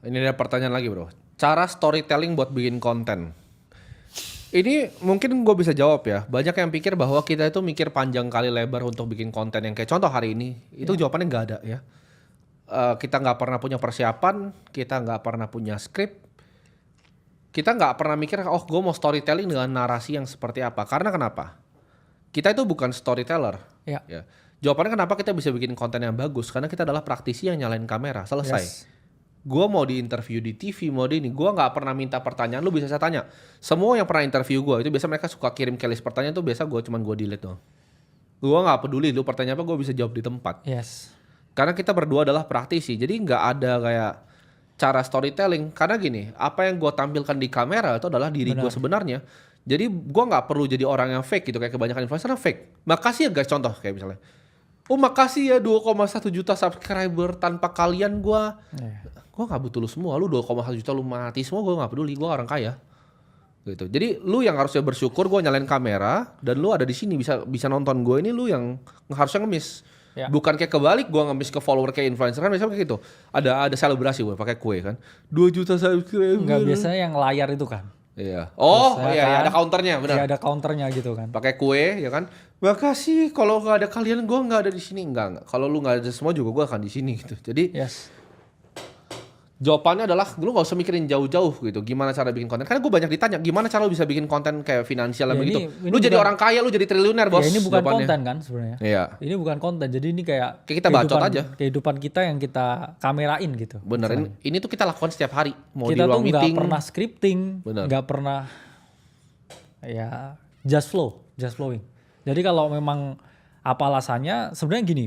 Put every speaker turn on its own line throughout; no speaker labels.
Ini ada pertanyaan lagi bro. Cara storytelling buat bikin konten. Ini mungkin gue bisa jawab ya. Banyak yang pikir bahwa kita itu mikir panjang kali lebar untuk bikin konten yang kayak contoh hari ini. Itu jawabannya nggak ada ya. Kita nggak pernah punya persiapan, kita nggak pernah punya skrip, kita nggak pernah mikir, oh gue mau storytelling dengan narasi yang seperti apa. Karena kenapa? Kita itu bukan storyteller.
Ya.
Ya. Jawabannya kenapa kita bisa bikin konten yang bagus? Karena kita adalah praktisi yang nyalain kamera. Selesai.
Yes.
Gue mau di interview di TV, mau di ini. Gue nggak pernah minta pertanyaan, lu bisa saya tanya. Semua yang pernah interview gue, itu biasa mereka suka kirim ke list pertanyaan tuh biasa gue delete doang. Gue nggak peduli lu pertanyaan apa, gue bisa jawab di tempat.
Yes.
Karena kita berdua adalah praktisi, jadi nggak ada kayak cara storytelling. Karena gini, apa yang gue tampilkan di kamera itu adalah diri gue sebenarnya. Jadi gue nggak perlu jadi orang yang fake gitu, kayak kebanyakan influencer yang fake. Makasih ya guys, contoh kayak misalnya, oh makasih ya 2,1 juta subscriber, tanpa kalian gue nggak butuh lu semua, lu 2,1 juta lu mati semua, gue nggak peduli, gue orang kaya. Gitu. Jadi lu yang harusnya bersyukur gue nyalain kamera dan lu ada di sini bisa nonton gue, ini lu yang harusnya ngemis.
Ya.
Bukan kayak kebalik gue ngemis ke follower kayak influencer kan biasanya kayak gitu. Ada selebrasi gue pakai kue kan. 2 juta subscriber.
Enggak, biasanya yang layar itu kan.
Iya. Oh,
biasanya
iya,
kan,
ada counternya, benar.
Iya, ada counternya gitu kan.
Pakai kue ya kan. Makasih kalau nggak ada kalian gue nggak ada di sini. Enggak. Kalau lu nggak ada semua juga gue akan di sini gitu. Jadi jawabannya adalah lu gak usah mikirin jauh-jauh gitu. Gimana cara bikin konten? Karena gue banyak ditanya, gimana cara lu bisa bikin konten kayak finansial begitu. Lu jadi orang kaya, lu jadi triliuner bos.
Ya, ini bukan
jawabannya.
konten kan sebenarnya.
Iya.
Ini bukan konten. Jadi ini kayak
kita bacot aja.
Kehidupan kita yang kita kamerain gitu.
Bener, ini tuh kita lakukan setiap hari. Mau
Kita
di ruang
tuh
meeting.
gak pernah scripting.
Bener.
Gak pernah ya just flowing. Jadi kalau memang apa alasannya, sebenarnya gini.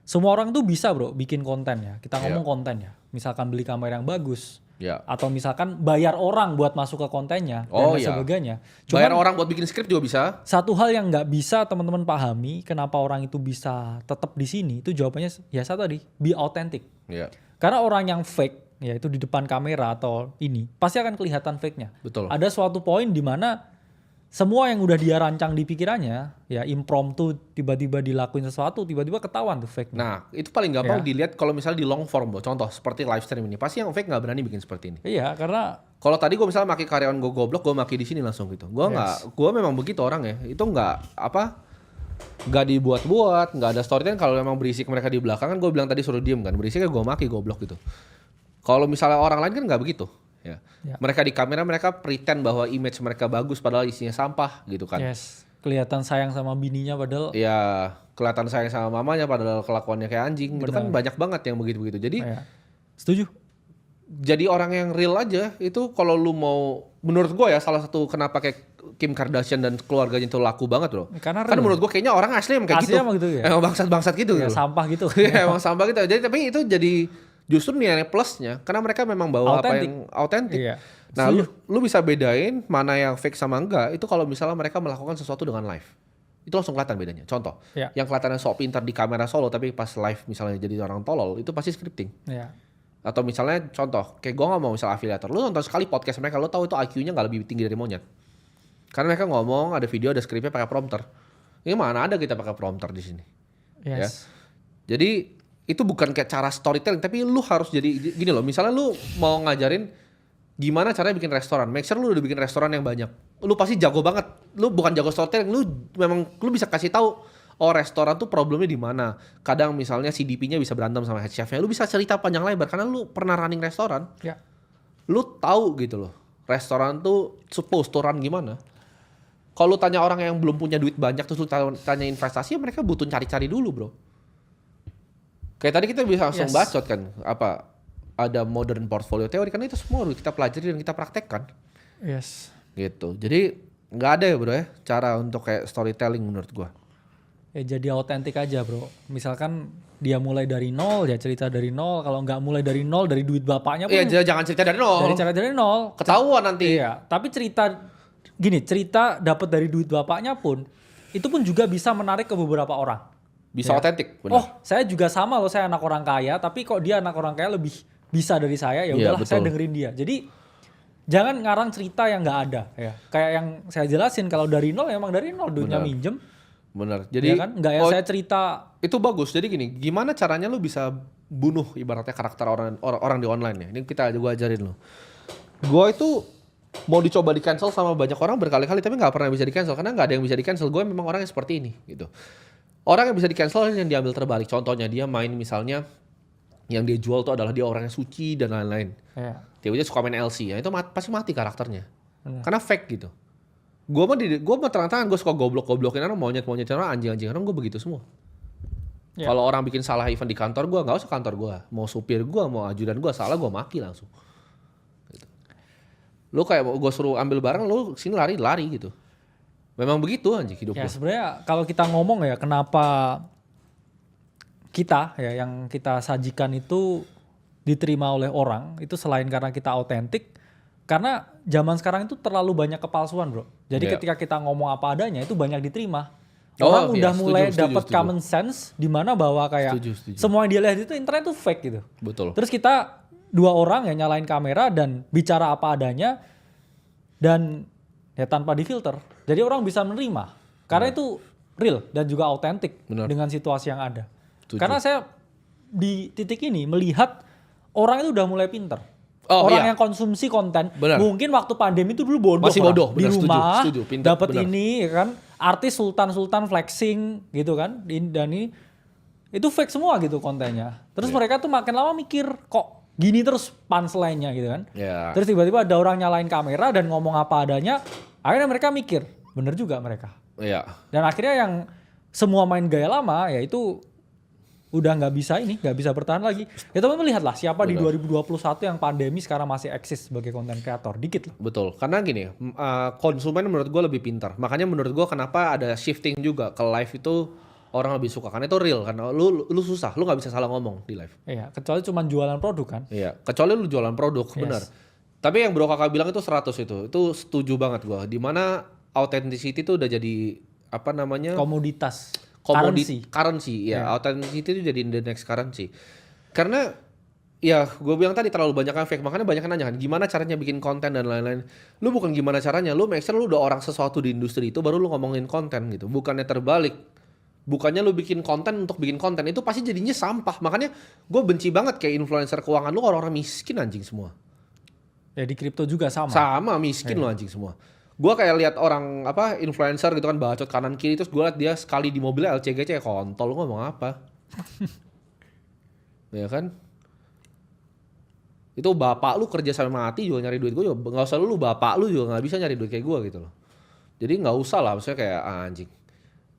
Semua orang tuh bisa bro bikin konten ya. Kita ngomong konten ya. Misalkan beli kamera yang bagus.
Ya.
Atau misalkan bayar orang buat masuk ke kontennya. Dan sebagainya. Cuman,
bayar orang buat bikin skrip juga bisa.
Satu hal yang nggak bisa teman-teman pahami. Kenapa orang itu bisa tetap di sini. Itu jawabannya ya satu tadi. Be authentic.
Ya.
Karena orang yang fake. Yaitu di depan kamera atau ini. Pasti akan kelihatan fake-nya.
Betul.
Ada suatu poin di mana semua yang udah dia rancang di pikirannya, ya impromptu tiba-tiba dilakuin sesuatu, tiba-tiba ketahuan tuh fake.
Nah, itu paling gampang dilihat kalau misalnya di long form, bro. Contoh seperti live stream ini, pasti yang fake nggak berani bikin seperti ini.
Iya, karena
kalau tadi gue misalnya maki karyawan gue goblok, gue maki di sini langsung gitu. Gue memang begitu orang ya. Itu nggak dibuat-buat, nggak ada storytelling. Kalau memang berisik mereka di belakang kan gue bilang tadi suruh diem kan, berisiknya gue maki goblok gitu. Kalau misalnya orang lain kan nggak begitu. Ya. Mereka di kamera mereka pretend bahwa image mereka bagus padahal isinya sampah gitu kan.
Yes. Kelihatan sayang sama bininya padahal
ya kelihatan sayang sama mamanya padahal kelakuannya kayak anjing. Itu kan banyak banget yang begitu-begitu. Jadi
setuju.
Jadi orang yang real aja itu kalau lu mau, menurut gue ya salah satu kenapa kayak Kim Kardashian dan keluarganya itu laku banget loh.
Karena
kan menurut gue kayaknya orang asli emang kayak gitu.
ya?
Emang bangsat-bangsat gitu.
Ya, sampah gitu.
Emang sampah gitu. Jadi tapi itu jadi justru nilai plusnya karena mereka memang bawa apa yang autentik.
Iya.
Nah, lu bisa bedain mana yang fake sama enggak itu kalau misalnya mereka melakukan sesuatu dengan live. Itu langsung kelihatan bedanya. Contoh, yang kelihatannya sok pintar di kamera solo tapi pas live misalnya jadi orang tolol, itu pasti scripting.
Iya.
Atau misalnya contoh, kayak gue gak mau misalnya afiliator, lu nonton sekali podcast mereka, lu tahu itu IQ-nya gak lebih tinggi dari monyet. Karena mereka ngomong, ada video, ada skripnya pakai prompter. Ini mana ada kita pakai prompter di sini.
Yes.
Ya. Jadi itu bukan kayak cara storytelling, tapi lu harus jadi gini loh. Misalnya lu mau ngajarin gimana caranya bikin restoran, make sure lu udah bikin restoran yang banyak. Lu pasti jago banget. Lu bukan jago storytelling, lu bisa kasih tahu oh restoran tuh problemnya di mana. Kadang misalnya CDP-nya bisa berantem sama head chef-nya. Lu bisa cerita panjang lebar karena lu pernah running restoran.
Ya.
Lu tahu gitu loh. Restoran tuh supposed to run gimana. Kalau lu tanya orang yang belum punya duit banyak terus lu tanya investasi, mereka butuh cari-cari dulu, bro. Kayak tadi kita bisa langsung bacot kan, ada modern portfolio teori kan itu semua kita pelajari dan kita praktekkan.
Yes.
Gitu. Jadi nggak ada ya bro ya cara untuk kayak storytelling menurut gua.
Ya jadi autentik aja bro. Misalkan dia mulai dari nol, ya cerita dari nol. Kalau nggak mulai dari nol, dari duit bapaknya pun.
Iya jangan cerita dari nol.
Dari nol.
Ketahuan nanti.
Iya. Tapi cerita dapat dari duit bapaknya pun, itu pun juga bisa menarik ke beberapa orang.
Bisa otentik.
Oh, saya juga sama loh, saya anak orang kaya, tapi kok dia anak orang kaya lebih bisa dari saya, ya udahlah saya dengerin dia. Jadi jangan ngarang cerita yang nggak ada, ya. Kayak yang saya jelasin kalau dari nol emang dari nol duitnya minjem.
Bener. Jadi
ya kan? Nggak saya cerita
itu bagus. Jadi gini, gimana caranya lu bisa bunuh ibaratnya karakter orang di online ya. Ini gue ajarin lo. Gue itu mau dicoba di cancel sama banyak orang berkali-kali tapi nggak pernah bisa di cancel karena nggak ada yang bisa di cancel. Gue memang orang yang seperti ini gitu. Orang yang bisa di cancel yang diambil terbalik. Contohnya dia main misalnya yang dia jual tuh adalah dia orang yang suci dan lain-lain.
Iya.
Dia suka main LC ya itu pasti mati karakternya. Karena fake gitu. Gue mah terang-terangan gue suka goblok-goblokin orang, monyet-monyetin orang, anjing-anjing orang, gue begitu semua. Yeah. Kalau orang bikin salah event di kantor gue, nggak usah kantor gue. Mau supir gue, mau ajudan gue, salah gue maki langsung. Gitu. Lu kayak gue suruh ambil barang, lu sini lari gitu. Memang begitu anjing hidup gue.
Ya sebenarnya kalau kita ngomong ya kenapa kita ya yang kita sajikan itu diterima oleh orang, itu selain karena kita autentik, karena zaman sekarang itu terlalu banyak kepalsuan bro. Jadi ketika kita ngomong apa adanya itu banyak diterima. Orang udah mulai dapat common sense di mana bahwa kayak semua yang dia lihat itu internet itu fake gitu.
Betul.
Terus kita dua orang yang nyalain kamera dan bicara apa adanya dan ya tanpa difilter. Jadi orang bisa menerima. Karena itu real dan juga autentik dengan situasi yang ada. Karena saya di titik ini melihat orang itu udah mulai pinter. Orang yang konsumsi konten, mungkin waktu pandemi itu dulu bodoh.
Masih bodoh,
di rumah, dapat
bener.
ini ya kan, artis sultan flexing gitu kan, dan ini itu fake semua gitu kontennya. Terus mereka tuh makin lama mikir kok gini terus punchline-nya gitu kan. Terus tiba-tiba ada orang nyalain kamera dan ngomong apa adanya, akhirnya mereka mikir, bener juga mereka. Dan akhirnya yang semua main gaya lama ya itu udah nggak bisa bertahan lagi. Ya teman-teman lihatlah siapa di 2021 yang pandemi sekarang masih eksis sebagai konten kreator, dikit lah.
Betul, karena gini, konsumen menurut gue lebih pintar. Makanya menurut gue kenapa ada shifting juga ke live itu orang lebih suka. Karena itu real, karena lu susah, lu nggak bisa salah ngomong di live.
Iya, kecuali cuma jualan produk kan.
Iya, kecuali lu jualan produk, benar. Tapi yang Bro Kakak bilang itu 100 itu setuju banget gue. Dimana authenticity itu udah jadi apa namanya?
Komoditas.
Currency ya. Authenticity itu jadi the next currency. Karena ya gue bilang tadi terlalu banyak yang fake, makanya banyak yang nanya kan gimana caranya bikin konten dan lain-lain. Lu bukan gimana caranya, lu make sure lu udah orang sesuatu di industri itu baru lu ngomongin konten gitu. Bukannya terbalik. Bukannya lu bikin konten untuk bikin konten, itu pasti jadinya sampah. Makanya gue benci banget kayak influencer keuangan lu orang-orang miskin anjing semua.
Ya di kripto juga sama.
Sama miskin lu anjing semua. Gue kayak lihat orang apa influencer gitu kan bacot kanan kiri, terus gue liat dia sekali di mobilnya LCGC kontol, lu ngomong apa? Ya kan? Itu bapak lu kerja sampai mati juga nyari duit, gue juga nggak usah lu bapak lu juga nggak bisa nyari duit kayak gue gitu loh. Jadi nggak usah lah, maksudnya kayak anjing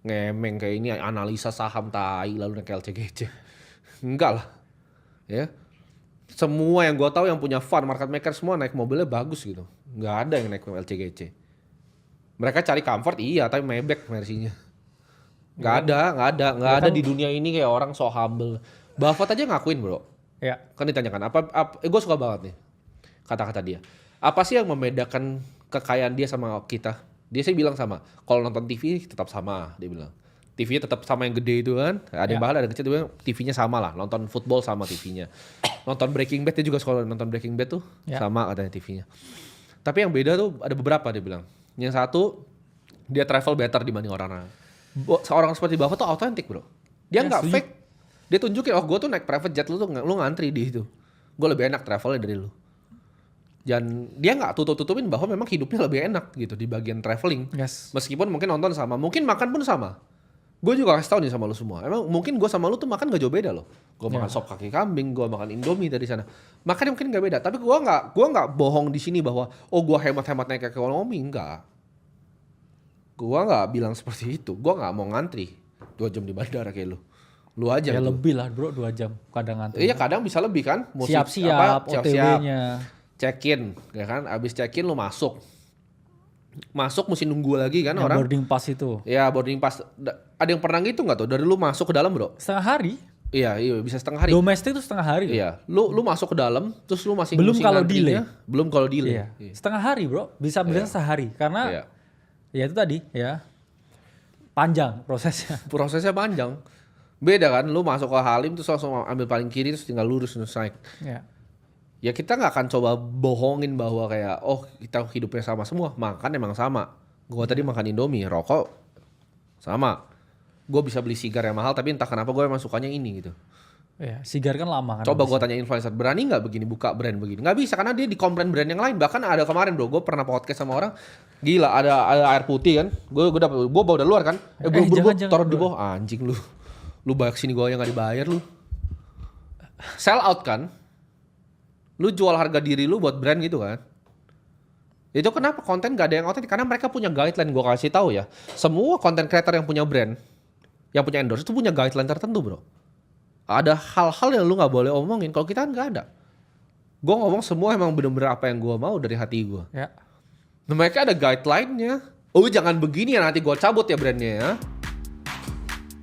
ngemeng kayak ini analisa saham tai lalu naik LCGC. Enggak lah, ya. Semua yang gue tahu yang punya fund market maker semua naik mobilnya bagus gitu, nggak ada yang naik LCGC. Mereka cari comfort iya, tapi Maybach versinya. Nggak ada di dunia ini kayak orang so humble. Buffett aja ngakuin bro.
Ya.
Kan ditanyakan gue suka banget nih kata-kata dia. Apa sih yang membedakan kekayaan dia sama kita? Dia sih bilang sama. Kalau nonton TV tetap sama, dia bilang. TV-nya tetap sama yang gede itu kan. Ada yang bahal, ada yang kecil. Dia bilang TV-nya sama lah. Nonton football sama TV-nya. Nonton Breaking Bad, dia juga suka nonton Breaking Bad tuh. Sama katanya TV-nya. Tapi yang beda tuh ada beberapa dia bilang. Yang satu, dia travel better dibanding orang-orang. Seorang seperti Buffett tuh autentik bro. Dia nggak fake. Dia tunjukin, oh gue tuh naik private jet, lu ngantri di itu. Gue lebih enak travelnya dari lu. Dan dia nggak tutup-tutupin bahwa memang hidupnya lebih enak gitu di bagian traveling. Meskipun mungkin nonton sama, mungkin makan pun sama. Gue juga kasih tau nih sama lu semua. Emang mungkin gue sama lu tuh makan gak jauh beda loh. Gue makan sop kaki kambing, gue makan Indomie dari sana. Makannya mungkin gak beda. Tapi gue nggak bohong di sini bahwa oh gue hemat-hemat naik ekonomi, enggak. Gue nggak bilang seperti itu. Gue nggak mau ngantri 2 jam di bandara kayak lu. Lu aja.
Ya
gitu.
Lebih lah bro 2 jam kadang ngantri.
Iya kadang bisa lebih kan.
Siap-siap, OTW-nya.
Check-in, ya kan. Abis check-in lu masuk mesti nunggu lagi kan
yang
orang.
Boarding pass itu.
Ya boarding pass. Ada yang pernah gitu nggak tuh? Dari lu masuk ke dalam bro?
Setengah hari.
Iya bisa setengah hari.
Domestik itu setengah hari.
Iya. Lu masuk ke dalam, terus lu masih
belum kalau delay.
Belum kalau delay.
Iya. Setengah hari bro. Bisa sehari. Karena ya itu tadi ya. Panjang prosesnya.
Prosesnya panjang. Beda kan, lu masuk ke Halim terus langsung ambil paling kiri terus tinggal lurus naik.
Iya.
Ya kita nggak akan coba bohongin bahwa kayak oh kita hidupnya sama semua, makan emang sama. Gua tadi makan Indomie, rokok sama. Gue bisa beli sigar yang mahal tapi entah kenapa gue emang sukanya ini gitu.
Ya, Sigar kan lama kan.
Coba gue tanya influencer, berani nggak begini buka brand begini? Nggak bisa karena dia dikomplain brand yang lain. Bahkan ada kemarin bro, gue pernah podcast sama orang, gila ada air putih kan, gue bawa dari luar kan, buru-buru taruh di bawah, anjing lu bayar sini gue yang nggak dibayar lu, sell out kan, lu jual harga diri lu buat brand gitu kan. Itu kenapa konten gak ada yang otentik? Karena mereka punya guideline, gue kasih tahu ya, semua content creator yang punya brand, yang punya endorse itu punya guideline tertentu bro. Ada hal-hal yang lu gak boleh omongin. Kalau kita kan gak ada. Gue ngomong semua emang bener-bener apa yang gue mau dari hati gue.
Ya.
Nah, mereka ada guideline-nya. Oh jangan begini ya, nanti gue cabut ya brandnya ya.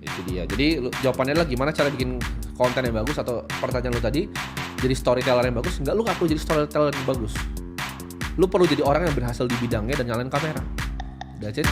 Itu dia. Jadi jawabannya adalah gimana cara bikin konten yang bagus. Atau pertanyaan lu tadi, jadi storyteller yang bagus. Enggak, lu gak perlu jadi storyteller yang bagus. Lu perlu jadi orang yang berhasil di bidangnya dan nyalain kamera. That's it.